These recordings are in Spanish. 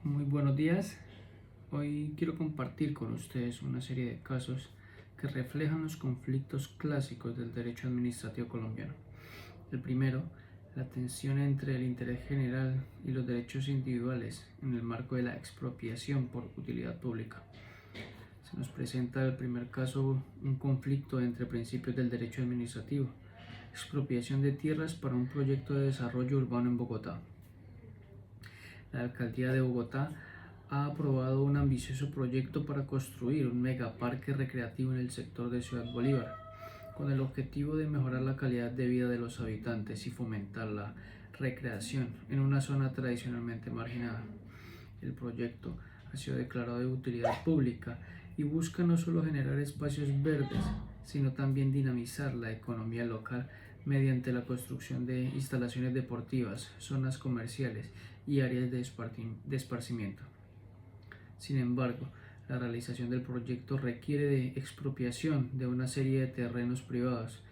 Muy buenos días. Hoy quiero compartir con ustedes una serie de casos que reflejan los conflictos clásicos del derecho administrativo colombiano. El primero, la tensión entre el interés general y los derechos individuales en el marco de la expropiación por utilidad pública. Se nos presenta el primer caso un conflicto entre principios del derecho administrativo, expropiación de tierras para un proyecto de desarrollo urbano en Bogotá. La alcaldía de Bogotá ha aprobado un ambicioso proyecto para construir un megaparque recreativo en el sector de Ciudad Bolívar, con el objetivo de mejorar la calidad de vida de los habitantes y fomentar la recreación en una zona tradicionalmente marginada. El proyecto ha sido declarado de utilidad pública y busca no solo generar espacios verdes, sino también dinamizar la economía local mediante la construcción de instalaciones deportivas, zonas comerciales y áreas de esparcimiento. Sin embargo, la realización del proyecto requiere de expropiación de una serie de terrenos privados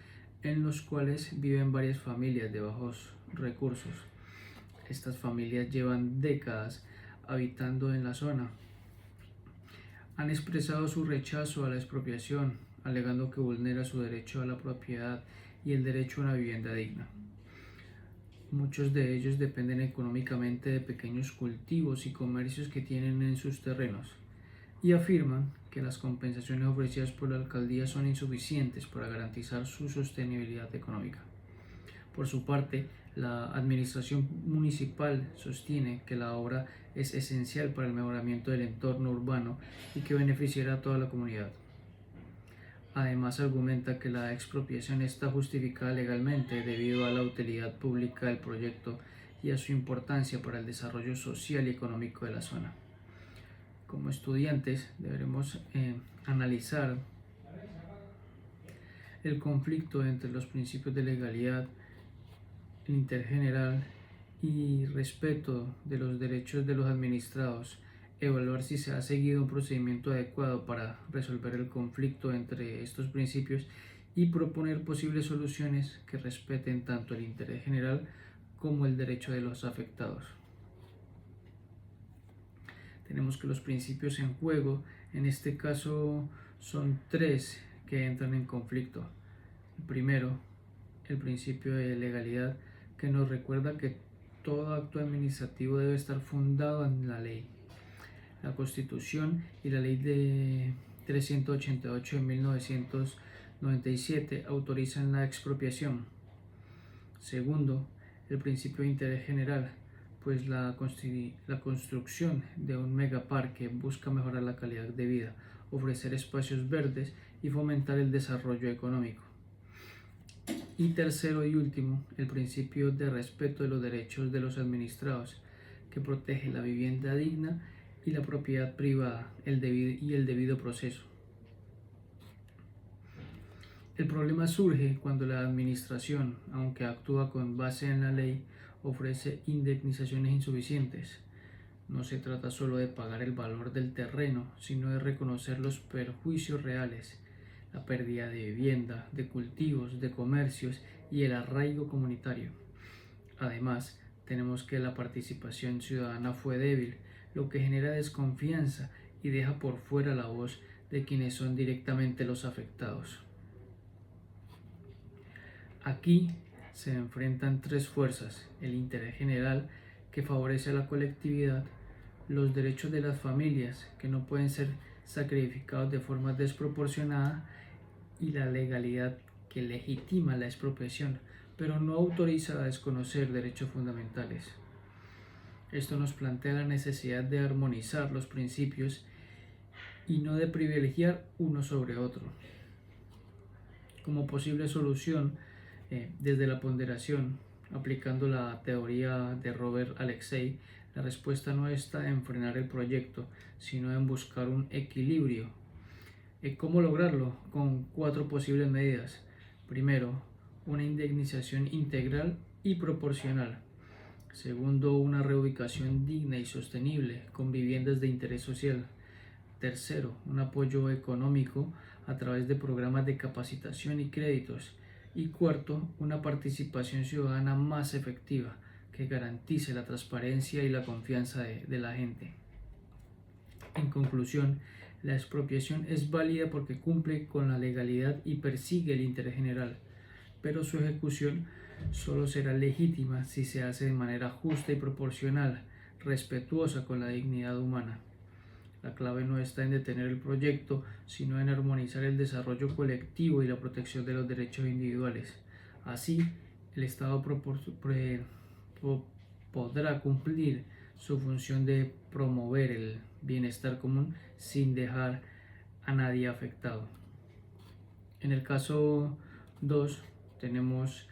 en los cuales viven varias familias de bajos recursos. Estas familias llevan décadas habitando en la zona. Han expresado su rechazo a la expropiación, alegando que vulnera su derecho a la propiedad y el derecho a una vivienda digna. Muchos de ellos dependen económicamente de pequeños cultivos y comercios que tienen en sus terrenos y afirman que las compensaciones ofrecidas por la alcaldía son insuficientes para garantizar su sostenibilidad económica. Por su parte, la administración municipal sostiene que la obra es esencial para el mejoramiento del entorno urbano y que beneficiará a toda la comunidad. Además, argumenta que la expropiación está justificada legalmente debido a la utilidad pública del proyecto y a su importancia para el desarrollo social y económico de la zona. Como estudiantes deberemos analizar el conflicto entre los principios de legalidad, el interés general y respeto de los derechos de los administrados, evaluar si se ha seguido un procedimiento adecuado para resolver el conflicto entre estos principios y proponer posibles soluciones que respeten tanto el interés general como el derecho de los afectados. Tenemos que los principios en juego, en este caso son tres que entran en conflicto. El primero, el principio de legalidad, que nos recuerda que todo acto administrativo debe estar fundado en la ley. La Constitución y la Ley de 388 de 1997 autorizan la expropiación. Segundo, el principio de interés general, pues la construcción de un megaparque busca mejorar la calidad de vida, ofrecer espacios verdes y fomentar el desarrollo económico. Y tercero y último, el principio de respeto de los derechos de los administrados, que protege la vivienda digna y la propiedad privada y el debido proceso. El problema surge cuando la administración, aunque actúa con base en la ley, ofrece indemnizaciones insuficientes. No se trata solo de pagar el valor del terreno, sino de reconocer los perjuicios reales, la pérdida de vivienda, de cultivos, de comercios y el arraigo comunitario. Además, tenemos que la participación ciudadana fue débil, lo que genera desconfianza y deja por fuera la voz de quienes son directamente los afectados. Aquí se enfrentan tres fuerzas: el interés general, que favorece a la colectividad, los derechos de las familias, que no pueden ser sacrificados de forma desproporcionada, y la legalidad, que legitima la expropiación, pero no autoriza a desconocer derechos fundamentales. Esto nos plantea la necesidad de armonizar los principios y no de privilegiar uno sobre otro. Como posible solución, desde la ponderación, aplicando la teoría de Robert Alexei, la respuesta no está en frenar el proyecto, sino en buscar un equilibrio. ¿Cómo lograrlo? Con cuatro posibles medidas. Primero, una indemnización integral y proporcional. Segundo, una reubicación digna y sostenible con viviendas de interés social. Tercero, un apoyo económico a través de programas de capacitación y créditos. Y cuarto, una participación ciudadana más efectiva que garantice la transparencia y la confianza de la gente. En conclusión, la expropiación es válida porque cumple con la legalidad y persigue el interés general, pero su ejecución solo será legítima si se hace de manera justa y proporcional, respetuosa con la dignidad humana. La clave no está en detener el proyecto, sino en armonizar el desarrollo colectivo y la protección de los derechos individuales. Así, el Estado podrá cumplir su función de promover el bienestar común sin dejar a nadie afectado. En el caso 2 tenemos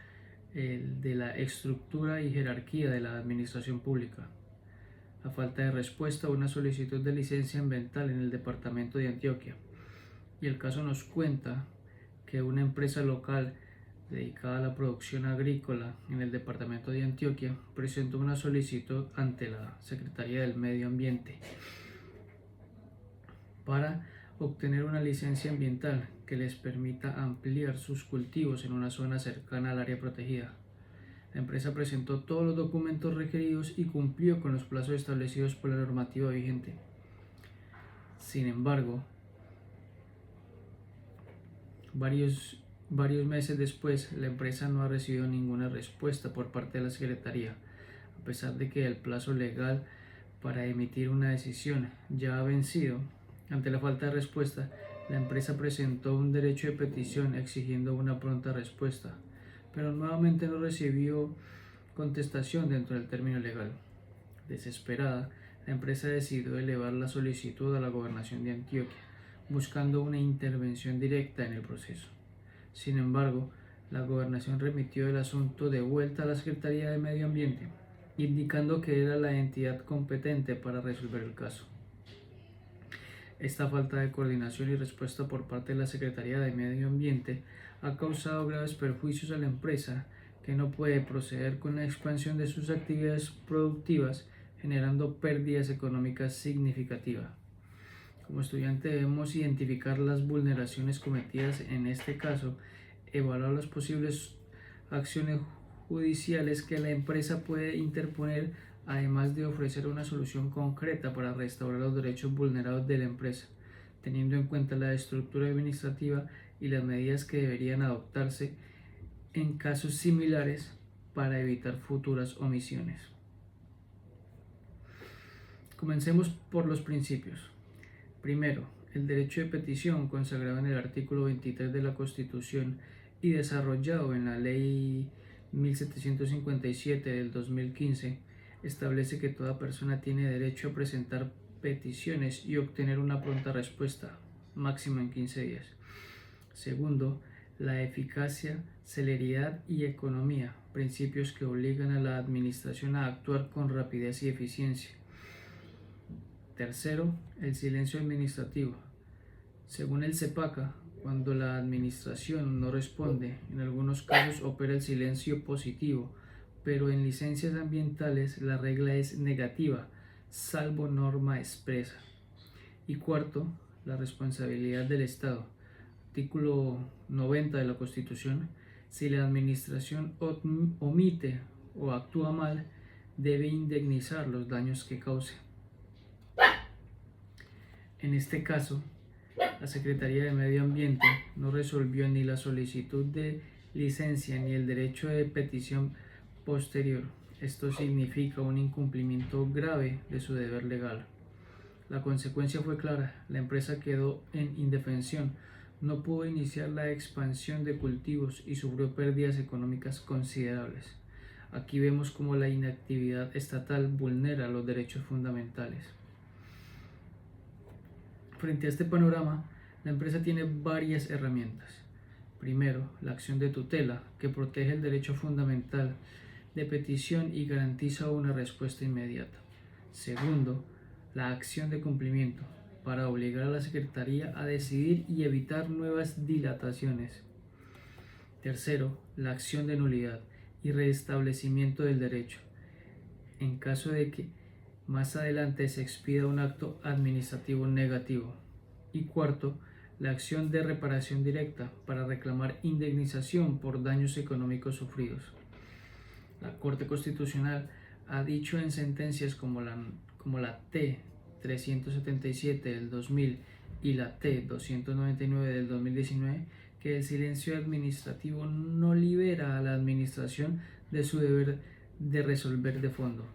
el de la estructura y jerarquía de la administración pública. La falta de respuesta a una solicitud de licencia ambiental en el departamento de Antioquia. Y el caso nos cuenta que una empresa local dedicada a la producción agrícola en el departamento de Antioquia presentó una solicitud ante la Secretaría del Medio Ambiente para obtener una licencia ambiental que les permita ampliar sus cultivos en una zona cercana al área protegida. La empresa presentó todos los documentos requeridos y cumplió con los plazos establecidos por la normativa vigente. Sin embargo, varios meses después, la empresa no ha recibido ninguna respuesta por parte de la Secretaría, a pesar de que el plazo legal para emitir una decisión ya ha vencido. Ante la falta de respuesta, la empresa presentó un derecho de petición exigiendo una pronta respuesta, pero nuevamente no recibió contestación dentro del término legal. Desesperada, la empresa decidió elevar la solicitud a la Gobernación de Antioquia, buscando una intervención directa en el proceso. Sin embargo, la Gobernación remitió el asunto de vuelta a la Secretaría de Medio Ambiente, indicando que era la entidad competente para resolver el caso. Esta falta de coordinación y respuesta por parte de la Secretaría de Medio Ambiente ha causado graves perjuicios a la empresa, que no puede proceder con la expansión de sus actividades productivas, generando pérdidas económicas significativas. Como estudiante debemos identificar las vulneraciones cometidas en este caso, evaluar las posibles acciones judiciales que la empresa puede interponer, además de ofrecer una solución concreta para restaurar los derechos vulnerados de la empresa, teniendo en cuenta la estructura administrativa y las medidas que deberían adoptarse en casos similares para evitar futuras omisiones. Comencemos por los principios. Primero, el derecho de petición, consagrado en el artículo 23 de la Constitución y desarrollado en la Ley 1757 del 2015, establece que toda persona tiene derecho a presentar peticiones y obtener una pronta respuesta, máximo en 15 días. Segundo, la eficacia, celeridad y economía, principios que obligan a la administración a actuar con rapidez y eficiencia. Tercero, el silencio administrativo. Según el CEPACA, cuando la administración no responde, en algunos casos opera el silencio positivo, pero en licencias ambientales la regla es negativa, salvo norma expresa. Y cuarto, la responsabilidad del Estado. Artículo 90 de la Constitución. Si la administración omite o actúa mal, debe indemnizar los daños que cause. En este caso, la Secretaría de Medio Ambiente no resolvió ni la solicitud de licencia ni el derecho de petición posterior. Esto significa un incumplimiento grave de su deber legal. La consecuencia fue clara: la empresa quedó en indefensión, no pudo iniciar la expansión de cultivos y sufrió pérdidas económicas considerables. Aquí vemos cómo la inactividad estatal vulnera los derechos fundamentales. Frente a este panorama, la empresa tiene varias herramientas. Primero, la acción de tutela, que protege el derecho fundamental de petición y garantiza una respuesta inmediata. Segundo, la acción de cumplimiento, para obligar a la Secretaría a decidir y evitar nuevas dilataciones. Tercero, la acción de nulidad y restablecimiento del derecho, en caso de que más adelante se expida un acto administrativo negativo. Y cuarto, la acción de reparación directa, para reclamar indemnización por daños económicos sufridos. La Corte Constitucional ha dicho en sentencias como la T 377 del 2000 y la T 299 del 2019, que el silencio administrativo no libera a la administración de su deber de resolver de fondo.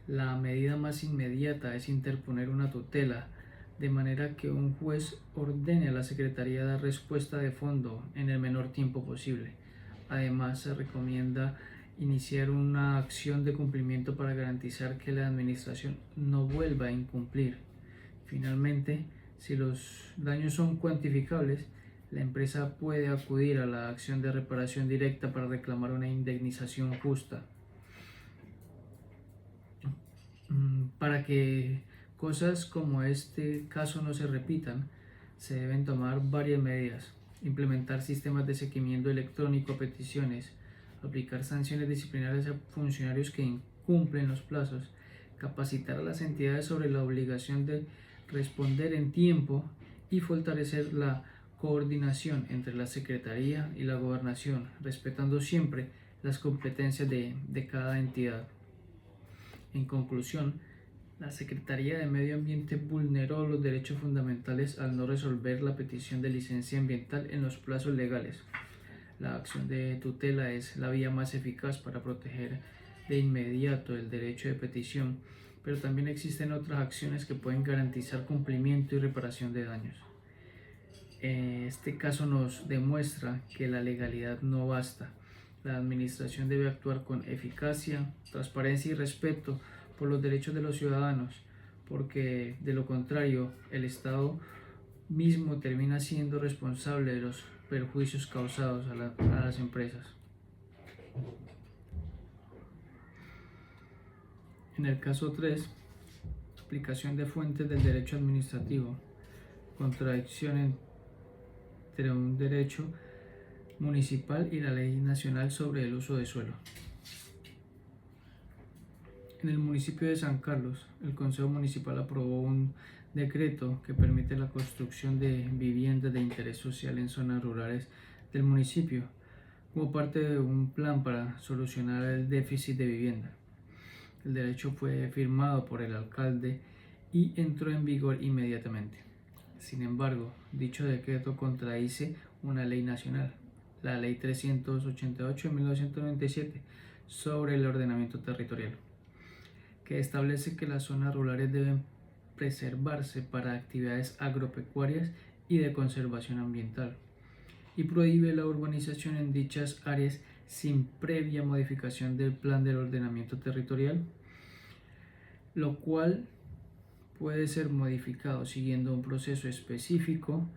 La medida más inmediata es interponer una tutela, de manera que un juez ordene a la Secretaría dar respuesta de fondo en el menor tiempo posible. Además, se recomienda iniciar una acción de cumplimiento para garantizar que la administración no vuelva a incumplir. Finalmente, si los daños son cuantificables, la empresa puede acudir a la acción de reparación directa para reclamar una indemnización justa. Para que cosas como este caso no se repitan, se deben tomar varias medidas: implementar sistemas de seguimiento electrónico a peticiones, aplicar sanciones disciplinarias a funcionarios que incumplen los plazos, capacitar a las entidades sobre la obligación de responder en tiempo y fortalecer la coordinación entre la Secretaría y la Gobernación, respetando siempre las competencias de cada entidad. En conclusión, la Secretaría de Medio Ambiente vulneró los derechos fundamentales al no resolver la petición de licencia ambiental en los plazos legales. La acción de tutela es la vía más eficaz para proteger de inmediato el derecho de petición, pero también existen otras acciones que pueden garantizar cumplimiento y reparación de daños. Este caso nos demuestra que la legalidad no basta. La administración debe actuar con eficacia, transparencia y respeto por los derechos de los ciudadanos, porque de lo contrario, el Estado mismo termina siendo responsable de los perjuicios causados a las empresas. En el caso 3, aplicación de fuentes del derecho administrativo, contradicción entre un derecho municipal y la ley nacional sobre el uso de suelo. En el municipio de San Carlos, el Consejo Municipal aprobó un decreto que permite la construcción de viviendas de interés social en zonas rurales del municipio, como parte de un plan para solucionar el déficit de vivienda. El derecho fue firmado por el alcalde y entró en vigor inmediatamente. Sin embargo, dicho decreto contradice una ley nacional, la Ley 388 de 1997, sobre el ordenamiento territorial, que establece que las zonas rurales deben preservarse para actividades agropecuarias y de conservación ambiental, y prohíbe la urbanización en dichas áreas sin previa modificación del plan del ordenamiento territorial, lo cual puede ser modificado siguiendo un proceso específico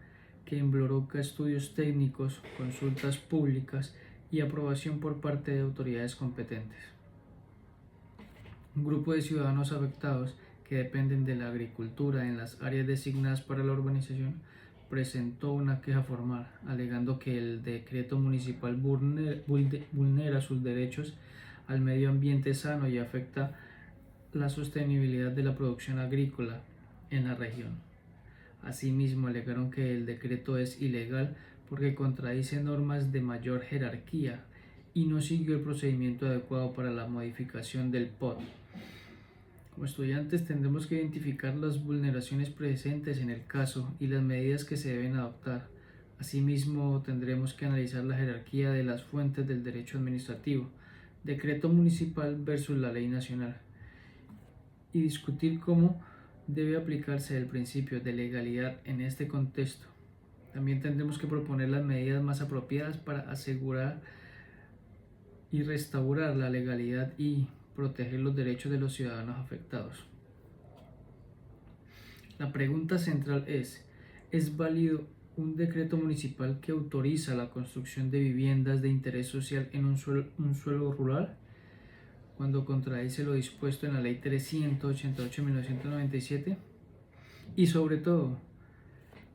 que involucra estudios técnicos, consultas públicas y aprobación por parte de autoridades competentes. Un grupo de ciudadanos afectados que dependen de la agricultura en las áreas designadas para la urbanización presentó una queja formal, alegando que el decreto municipal vulnera sus derechos al medio ambiente sano y afecta la sostenibilidad de la producción agrícola en la región. Asimismo, alegaron que el decreto es ilegal porque contradice normas de mayor jerarquía y no siguió el procedimiento adecuado para la modificación del POT. Como estudiantes tendremos que identificar las vulneraciones presentes en el caso y las medidas que se deben adoptar. Asimismo, tendremos que analizar la jerarquía de las fuentes del derecho administrativo, decreto municipal versus la ley nacional, y discutir cómo debe aplicarse el principio de legalidad en este contexto. También tendremos que proponer las medidas más apropiadas para asegurar y restaurar la legalidad y proteger los derechos de los ciudadanos afectados. La pregunta central ¿es válido un decreto municipal que autoriza la construcción de viviendas de interés social en un suelo rural, cuando contradice lo dispuesto en la Ley 388 de 1997? Y sobre todo,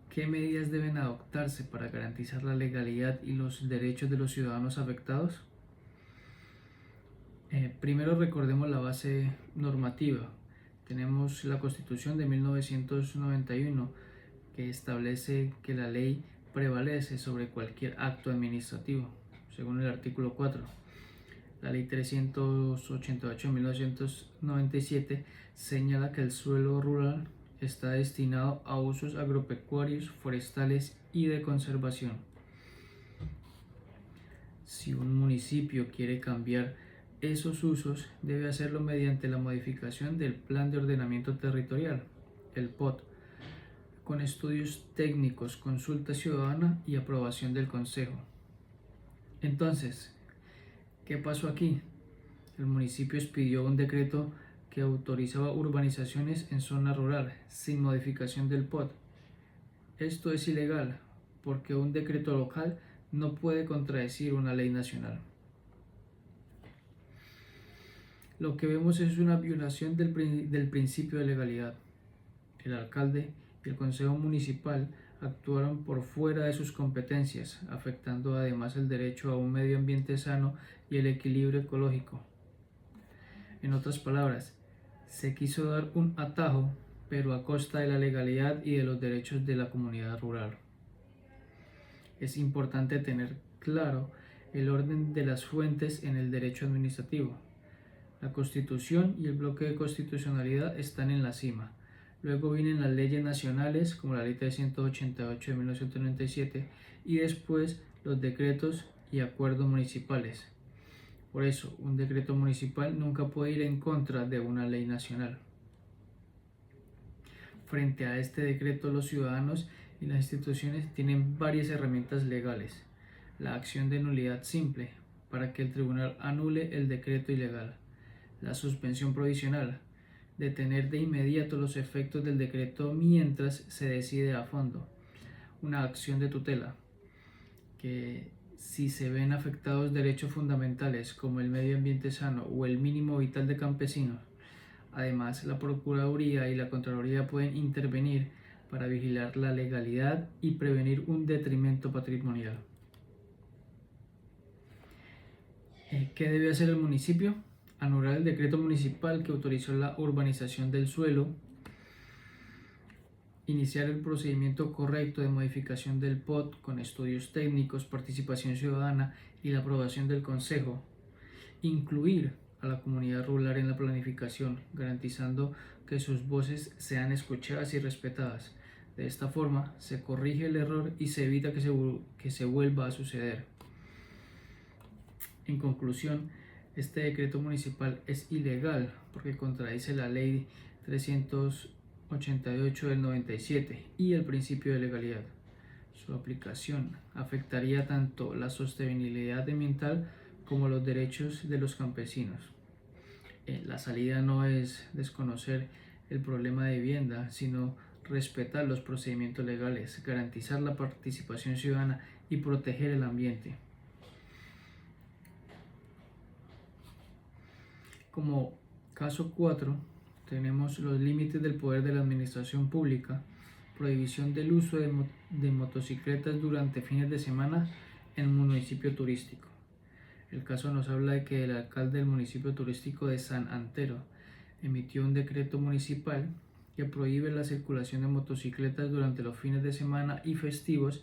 ¿qué medidas deben adoptarse para garantizar la legalidad y los derechos de los ciudadanos afectados? Primero recordemos la base normativa. Tenemos la Constitución de 1991, que establece que la ley prevalece sobre cualquier acto administrativo, según el artículo 4. La Ley 388 de 1997 señala que el suelo rural está destinado a usos agropecuarios, forestales y de conservación. Si un municipio quiere cambiar esos usos, debe hacerlo mediante la modificación del Plan de Ordenamiento Territorial, el POT, con estudios técnicos, consulta ciudadana y aprobación del Consejo. Entonces, ¿qué pasó aquí? El municipio expidió un decreto que autorizaba urbanizaciones en zona rural sin modificación del POT. Esto es ilegal porque un decreto local no puede contradecir una ley nacional. Lo que vemos es una violación del principio de legalidad. El alcalde y el consejo municipal actuaron por fuera de sus competencias, afectando además el derecho a un medio ambiente sano y el equilibrio ecológico. En otras palabras, se quiso dar un atajo, pero a costa de la legalidad y de los derechos de la comunidad rural. Es importante tener claro el orden de las fuentes en el derecho administrativo. La Constitución y el bloque de constitucionalidad están en la cima. Luego vienen las leyes nacionales, como la Ley 388 de 1997, y después los decretos y acuerdos municipales. Por eso, un decreto municipal nunca puede ir en contra de una ley nacional. Frente a este decreto, los ciudadanos y las instituciones tienen varias herramientas legales. La acción de nulidad simple, para que el tribunal anule el decreto ilegal. La suspensión provisional, detener de inmediato los efectos del decreto mientras se decide a fondo. Una acción de tutela, que si se ven afectados derechos fundamentales como el medio ambiente sano o el mínimo vital de campesinos. Además, la Procuraduría y la Contraloría pueden intervenir para vigilar la legalidad y prevenir un detrimento patrimonial. ¿Qué debe hacer el municipio? Anular el decreto municipal que autorizó la urbanización del suelo, iniciar el procedimiento correcto de modificación del POT con estudios técnicos, participación ciudadana y la aprobación del Consejo, incluir a la comunidad rural en la planificación, garantizando que sus voces sean escuchadas y respetadas. De esta forma se corrige el error y se evita que se vuelva a suceder. En conclusión, este decreto municipal es ilegal porque contradice la Ley 388 del 97 y el principio de legalidad. Su aplicación afectaría tanto la sostenibilidad ambiental como los derechos de los campesinos. La salida no es desconocer el problema de vivienda, sino respetar los procedimientos legales, garantizar la participación ciudadana y proteger el ambiente. Como caso 4, tenemos los límites del poder de la administración pública, prohibición del uso de motocicletas durante fines de semana en un municipio turístico. El caso nos habla de que el alcalde del municipio turístico de San Antero emitió un decreto municipal que prohíbe la circulación de motocicletas durante los fines de semana y festivos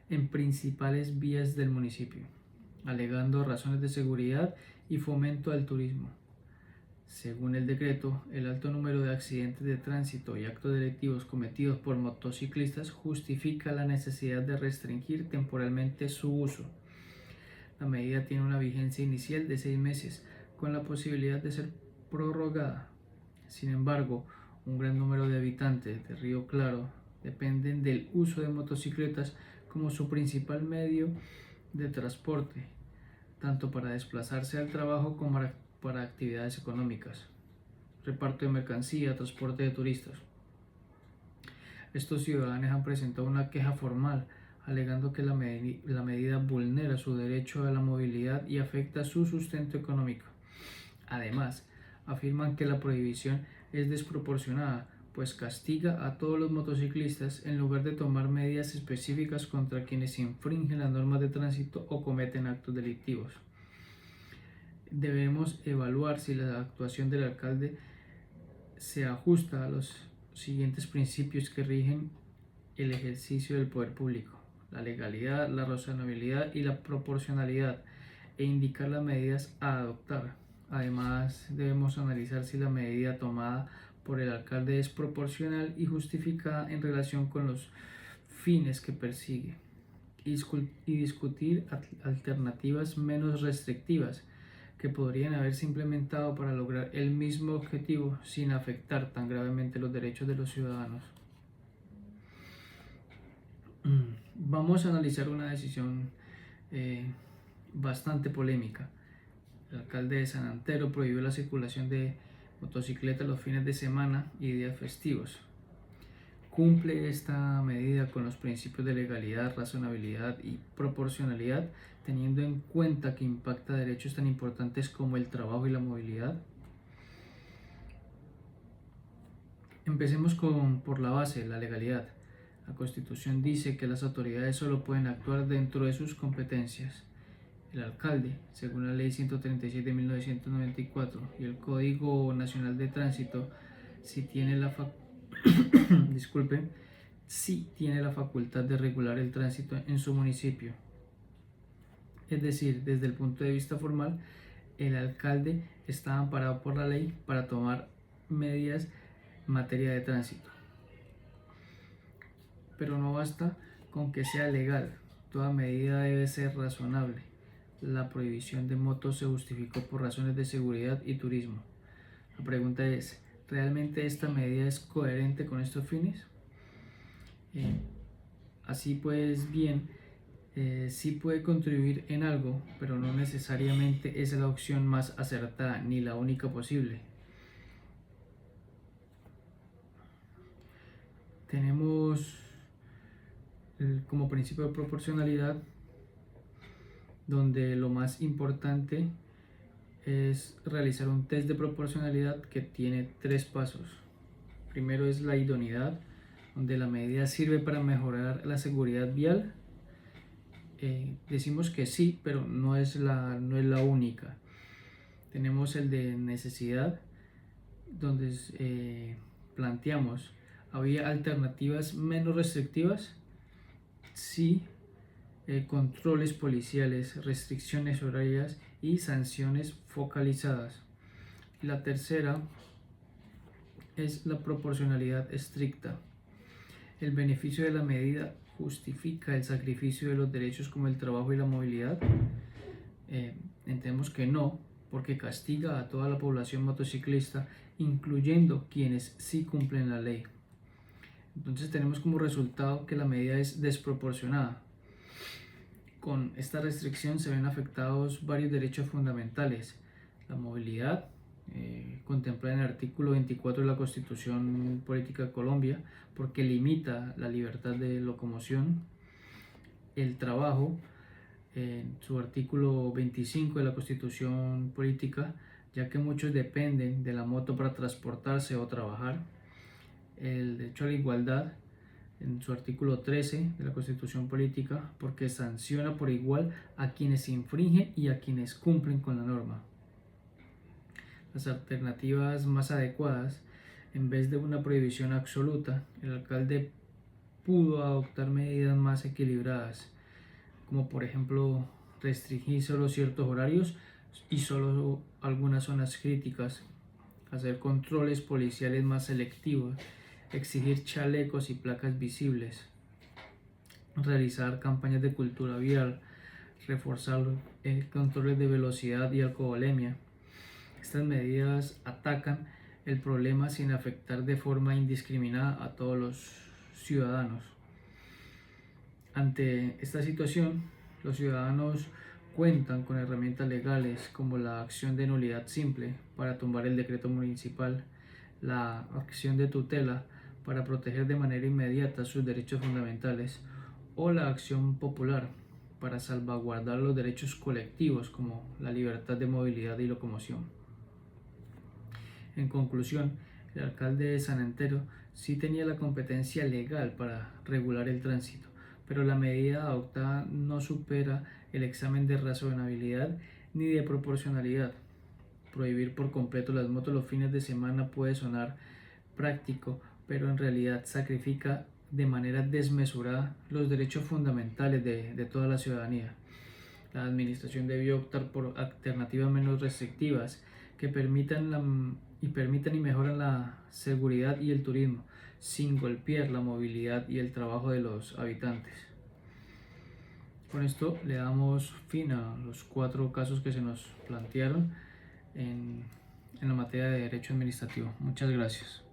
en principales vías del municipio, alegando razones de seguridad y fomento al turismo. Según el decreto, el alto número de accidentes de tránsito y actos delictivos cometidos por motociclistas justifica la necesidad de restringir temporalmente su uso. La medida tiene una vigencia inicial de 6 meses, con la posibilidad de ser prorrogada. Sin embargo, un gran número de habitantes de Río Claro dependen del uso de motocicletas como su principal medio de transporte, tanto para desplazarse al trabajo como para actividades económicas, reparto de mercancía, transporte de turistas. Estos ciudadanos han presentado una queja formal alegando que la medida vulnera su derecho a la movilidad y afecta su sustento económico. Además, afirman que la prohibición es desproporcionada, pues castiga a todos los motociclistas en lugar de tomar medidas específicas contra quienes infringen las normas de tránsito o cometen actos delictivos. Debemos evaluar si la actuación del alcalde se ajusta a los siguientes principios que rigen el ejercicio del poder público: la legalidad, la razonabilidad y la proporcionalidad. e indicar las medidas a adoptar. Además, debemos analizar si la medida tomada por el alcalde es proporcional y justificada en relación con los fines que persigue y discutir alternativas menos restrictivas que podrían haberse implementado para lograr el mismo objetivo sin afectar tan gravemente los derechos de los ciudadanos. Vamos a analizar una decisión bastante polémica. El alcalde de San Antero prohibió la circulación de motocicletas los fines de semana y días festivos. ¿Cumple esta medida con los principios de legalidad, razonabilidad y proporcionalidad, teniendo en cuenta que impacta derechos tan importantes como el trabajo y la movilidad? Empecemos por la base, la legalidad. La Constitución dice que las autoridades solo pueden actuar dentro de sus competencias. El alcalde, según la Ley 136 de 1994 y el Código Nacional de Tránsito, sí tiene la facultad de regular el tránsito en su municipio. Es decir, desde el punto de vista formal, el alcalde está amparado por la ley para tomar medidas en materia de tránsito. Pero no basta con que sea legal, toda medida debe ser razonable. La prohibición de motos se justificó por razones de seguridad y turismo. La pregunta es, ¿realmente esta medida es coherente con estos fines? Así pues bien, sí puede contribuir en algo, pero no necesariamente es la opción más acertada ni la única posible. Tenemos como principio de proporcionalidad, donde lo más importante es realizar un test de proporcionalidad que tiene 3 pasos. Primero es la idoneidad, donde la medida sirve para mejorar la seguridad vial. Decimos que sí, pero no es la única. Tenemos el de necesidad, donde planteamos, ¿había alternativas menos restrictivas? Sí. Controles policiales, restricciones horarias y sanciones focalizadas. La tercera es la proporcionalidad estricta. ¿El beneficio de la medida justifica el sacrificio de los derechos como el trabajo y la movilidad? Entendemos que no, porque castiga a toda la población motociclista, incluyendo quienes sí cumplen la ley. Entonces tenemos como resultado que la medida es desproporcionada. Con esta restricción se ven afectados varios derechos fundamentales. La movilidad, contemplada en el artículo 24 de la Constitución Política de Colombia, porque limita la libertad de locomoción. El trabajo, en su artículo 25 de la Constitución Política, ya que muchos dependen de la moto para transportarse o trabajar. El derecho a la igualdad, en su artículo 13 de la Constitución Política, porque sanciona por igual a quienes infringen y a quienes cumplen con la norma. Las alternativas más adecuadas, en vez de una prohibición absoluta, el alcalde pudo adoptar medidas más equilibradas, como por ejemplo restringir solo ciertos horarios y solo algunas zonas críticas, hacer controles policiales más selectivos, exigir chalecos y placas visibles, realizar campañas de cultura vial, reforzar controles de velocidad y alcoholemia. Estas medidas atacan el problema sin afectar de forma indiscriminada a todos los ciudadanos. Ante esta situación, los ciudadanos cuentan con herramientas legales como la acción de nulidad simple para tumbar el decreto municipal, la acción de tutela para proteger de manera inmediata sus derechos fundamentales o la acción popular para salvaguardar los derechos colectivos como la libertad de movilidad y locomoción. En conclusión, el alcalde de San Antero sí tenía la competencia legal para regular el tránsito, pero la medida adoptada no supera el examen de razonabilidad ni de proporcionalidad. Prohibir por completo las motos los fines de semana puede sonar práctico, pero en realidad sacrifica de manera desmesurada los derechos fundamentales de toda la ciudadanía. La administración debió optar por alternativas menos restrictivas que permitan y mejoran la seguridad y el turismo, sin golpear la movilidad y el trabajo de los habitantes. Con esto le damos fin a los 4 casos que se nos plantearon en la materia de derecho administrativo. Muchas gracias.